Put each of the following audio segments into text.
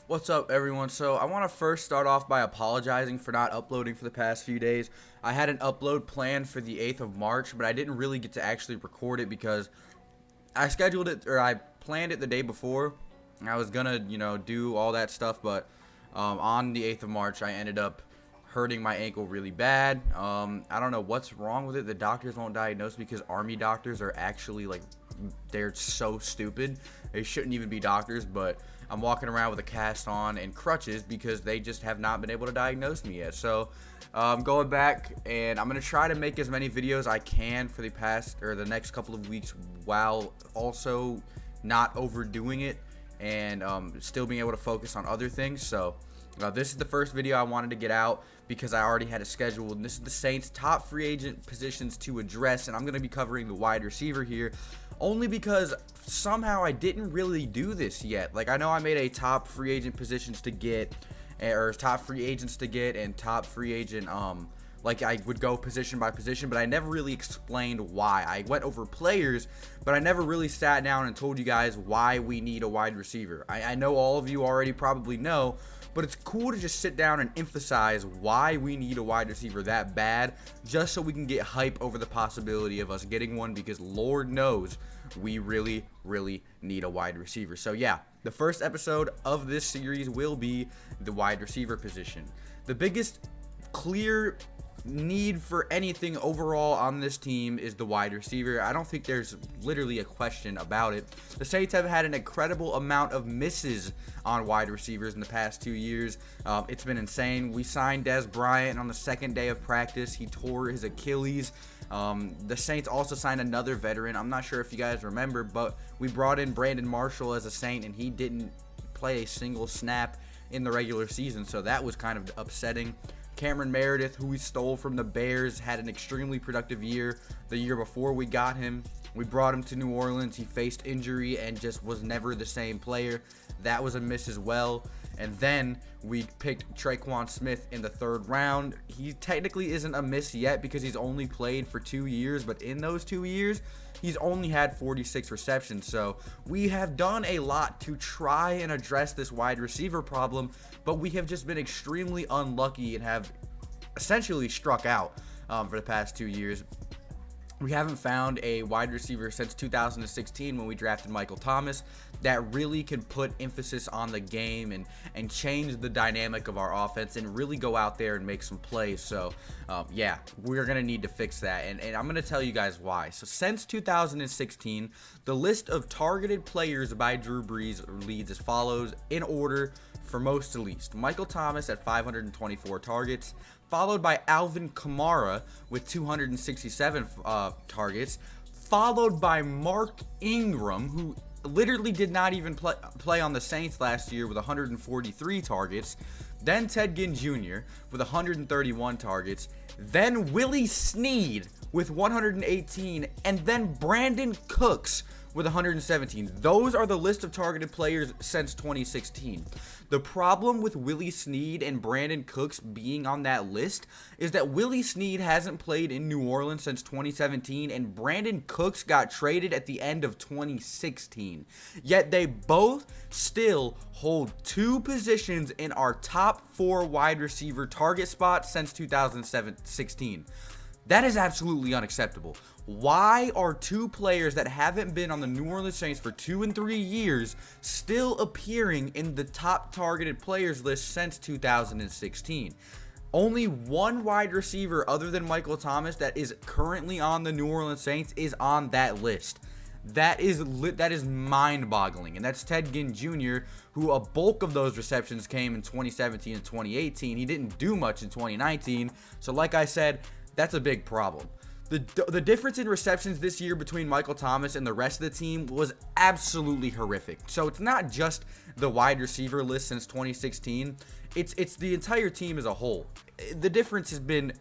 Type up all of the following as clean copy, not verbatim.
What's up, everyone? So I want to first start off by apologizing for not uploading for the past few days. I had an upload planned for the 8th of March, but I didn't really get to actually record it because I scheduled it, or I planned it the day before. I was gonna, do all that stuff, but on the 8th of March, I ended up hurting my ankle really bad. I don't know what's wrong with it. The doctors won't diagnose because Army doctors are actually they're so stupid. They shouldn't even be doctors, but I'm walking around with a cast on and crutches because they just have not been able to diagnose me yet. So I'm going back and I'm going to try to make as many videos I can for the next couple of weeks while also not overdoing it and still being able to focus on other things. So this is the first video I wanted to get out because I already had it scheduled. And this is the Saints' top free agent positions to address, and I'm going to be covering the wide receiver here only because somehow I didn't really do this yet. I know I made a top free agent positions to get, or top free agents to get, and top free agent, I would go position by position, but I never really explained why. I went over players, but I never really sat down and told you guys why we need a wide receiver. I know all of you already probably know, but it's cool to just sit down and emphasize why we need a wide receiver that bad, just so we can get hype over the possibility of us getting one, because Lord knows we really, really need a wide receiver. So yeah, the first episode of this series will be the wide receiver position. The biggest clear need for anything overall on this team is the wide receiver. I don't think there's literally a question about it. The Saints have had an incredible amount of misses on wide receivers in the past 2 years. It's been insane. We signed Des Bryant on the second day of practice. He tore his Achilles. The Saints also signed another veteran. I'm not sure if you guys remember, but we brought in Brandon Marshall as a Saint, and he didn't play a single snap in the regular season, so that was kind of upsetting. Cameron Meredith, who we stole from the Bears, had an extremely productive year the year before we got him. We brought him to New Orleans. He faced injury and just was never the same player. That was a miss as well. And then we picked Traquan Smith in the 3rd round. He technically isn't a miss yet because he's only played for 2 years, but in those 2 years, he's only had 46 receptions. So we have done a lot to try and address this wide receiver problem, but we have just been extremely unlucky and have essentially struck out for the past 2 years. We haven't found a wide receiver since 2016 when we drafted Michael Thomas that really can put emphasis on the game and change the dynamic of our offense and really go out there and make some plays. So, yeah, we're going to need to fix that, and I'm going to tell you guys why. So, since 2016, the list of targeted players by Drew Brees leads as follows in order for most to least. Michael Thomas at 524 targets, followed by Alvin Kamara with 267 targets, followed by Mark Ingram, who literally did not even play on the Saints last year with 143 targets, then Ted Ginn Jr. with 131 targets, then Willie Snead with 118, and then Brandon Cooks with 117. Those are the list of targeted players since 2016. The problem with Willie Snead and Brandon Cooks being on that list is that Willie Snead hasn't played in New Orleans since 2017, and Brandon Cooks got traded at the end of 2016. Yet they both still hold 2 positions in our top 4 wide receiver target spots since 2016. That is absolutely unacceptable. Why are 2 players that haven't been on the New Orleans Saints for 2 and 3 years still appearing in the top targeted players list since 2016? Only one wide receiver other than Michael Thomas that is currently on the New Orleans Saints is on that list. That is mind-boggling, and that's Ted Ginn Jr., who a bulk of those receptions came in 2017 and 2018. He didn't do much in 2019, so like I said, that's a big problem. The difference in receptions this year between Michael Thomas and the rest of the team was absolutely horrific. So it's not just the wide receiver list since 2016. It's the entire team as a whole. The difference has been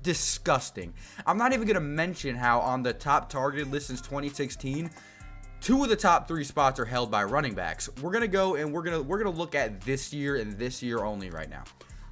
disgusting. I'm not even going to mention how on the top targeted list since 2016, 2 of the top 3 spots are held by running backs. We're going to go and we're going to look at this year and this year only right now.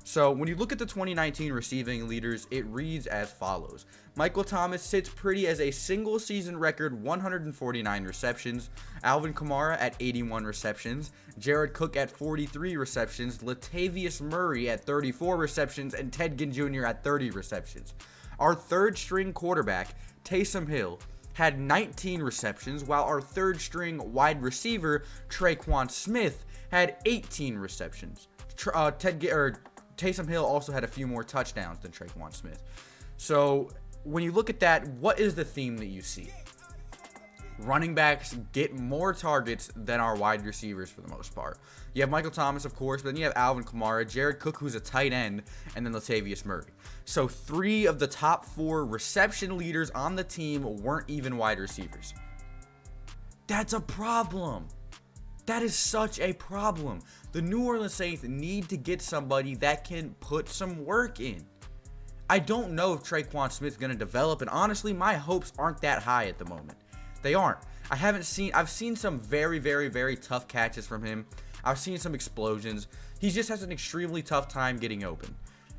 So when you look at the 2019 receiving leaders, it reads as follows. Michael Thomas sits pretty as a single season record 149 receptions, Alvin Kamara at 81 receptions, Jared Cook at 43 receptions, Latavius Murray at 34 receptions, and Ted Ginn Jr. at 30 receptions. Our third string quarterback, Taysom Hill, had 19 receptions, while our third string wide receiver, Traquan Smith, had 18 receptions. Taysom Hill also had a few more touchdowns than Traquan Smith. So when you look at that, what is the theme that you see? Running backs get more targets than our wide receivers for the most part. You have Michael Thomas, of course, but then you have Alvin Kamara, Jared Cook, who's a tight end, and then Latavius Murray. So 3 of the top 4 reception leaders on the team weren't even wide receivers. That's a problem. That is such a problem. The New Orleans Saints need to get somebody that can put some work in. I don't know if Traquan Smith's going to develop, and honestly, my hopes aren't that high at the moment. They aren't. I've seen some very, very, very tough catches from him. I've seen some explosions. He just has an extremely tough time getting open.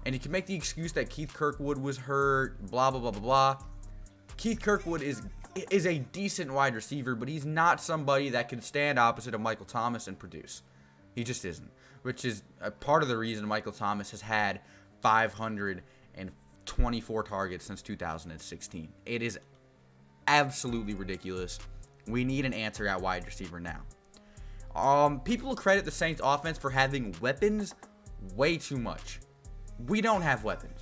And you can make the excuse that Keith Kirkwood was hurt, blah, blah, blah, blah, blah. Keith Kirkwood is a decent wide receiver, but he's not somebody that can stand opposite of Michael Thomas and produce. He just isn't, which is a part of the reason Michael Thomas has had 524 targets since 2016. It is absolutely ridiculous. We need an answer at wide receiver now. People credit the Saints offense for having weapons way too much. We don't have weapons.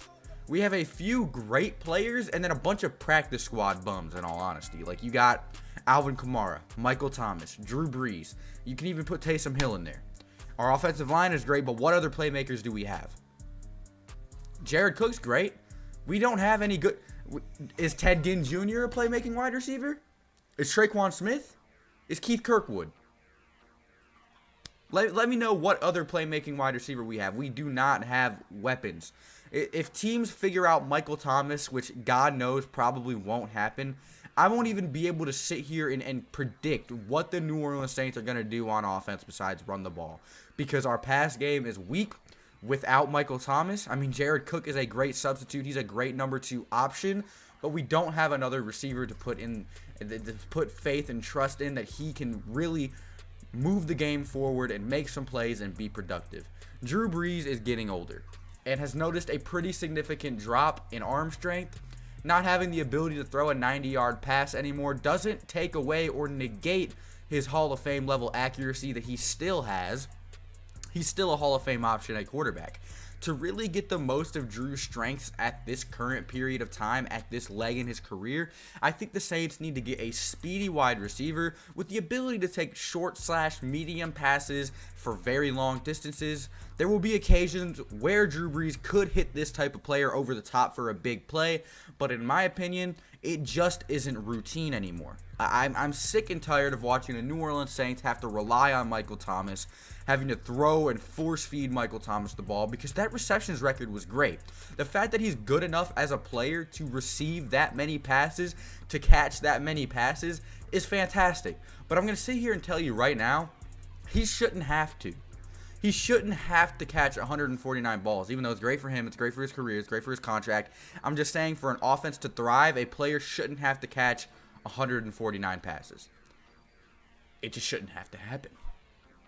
We have a few great players and then a bunch of practice squad bums, in all honesty. Like, you got Alvin Kamara, Michael Thomas, Drew Brees. You can even put Taysom Hill in there. Our offensive line is great, but what other playmakers do we have? Jared Cook's great. We don't have any good... Is Ted Ginn Jr. a playmaking wide receiver? Is Traquan Smith? Is Keith Kirkwood? Let me know what other playmaking wide receiver we have. We do not have weapons. If teams figure out Michael Thomas, which God knows probably won't happen, I won't even be able to sit here and predict what the New Orleans Saints are going to do on offense besides run the ball. Because our pass game is weak without Michael Thomas. I mean, Jared Cook is a great substitute. He's a great number 2 option. But we don't have another receiver to put faith and trust in that he can really move the game forward and make some plays and be productive. Drew Brees is getting older and has noticed a pretty significant drop in arm strength. Not having the ability to throw a 90-yard pass anymore doesn't take away or negate his Hall of Fame level accuracy that he still has. He's still a Hall of Fame option at quarterback. To really get the most of Drew's strengths at this current period of time, at this leg in his career, I think the Saints need to get a speedy wide receiver with the ability to take short/medium passes for very long distances. There will be occasions where Drew Brees could hit this type of player over the top for a big play, but in my opinion, it just isn't routine anymore. I'm sick and tired of watching the New Orleans Saints have to rely on Michael Thomas, having to throw and force feed Michael Thomas the ball, because that receptions record was great. The fact that he's good enough as a player to receive that many passes, to catch that many passes, is fantastic. But I'm going to sit here and tell you right now, he shouldn't have to. He shouldn't have to catch 149 balls, even though it's great for him, it's great for his career, it's great for his contract. I'm just saying, for an offense to thrive, a player shouldn't have to catch 149 passes. It just shouldn't have to happen.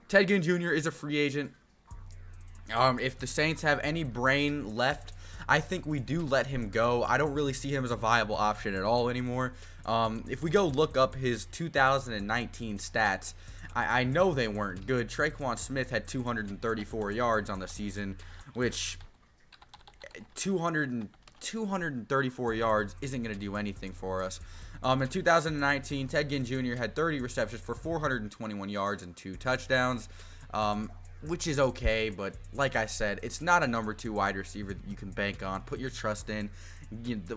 Ted Ginn Jr. is a free agent. If the Saints have any brain left, I think we do let him go. I don't really see him as a viable option at all anymore. If we go look up his 2019 stats, I know they weren't good. Traquan Smith had 234 yards on the season, which 234 yards isn't going to do anything for us. In 2019, Ted Ginn Jr. had 30 receptions for 421 yards and 2 touchdowns, which is okay, but like I said, it's not a number 2 wide receiver that you can bank on. Put your trust in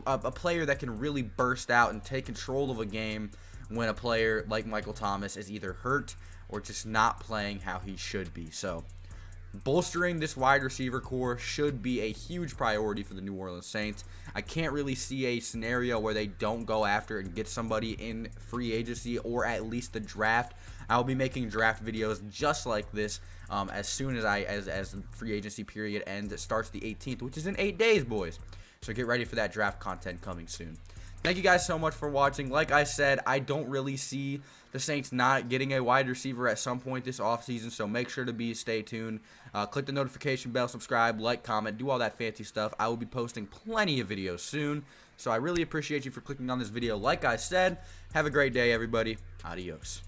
a player that can really burst out and take control of a game when a player like Michael Thomas is either hurt or just not playing how he should be. So bolstering this wide receiver core should be a huge priority for the New Orleans Saints. I can't really see a scenario where they don't go after and get somebody in free agency or at least the draft. I'll be making draft videos just like this as soon as as the free agency period ends. It starts the 18th, which is in 8 days, boys. So get ready for that draft content coming soon. Thank you guys so much for watching. Like I said, I don't really see the Saints not getting a wide receiver at some point this offseason, so make sure to stay tuned. Click the notification bell, subscribe, like, comment, do all that fancy stuff. I will be posting plenty of videos soon, so I really appreciate you for clicking on this video. Like I said, have a great day, everybody. Adios.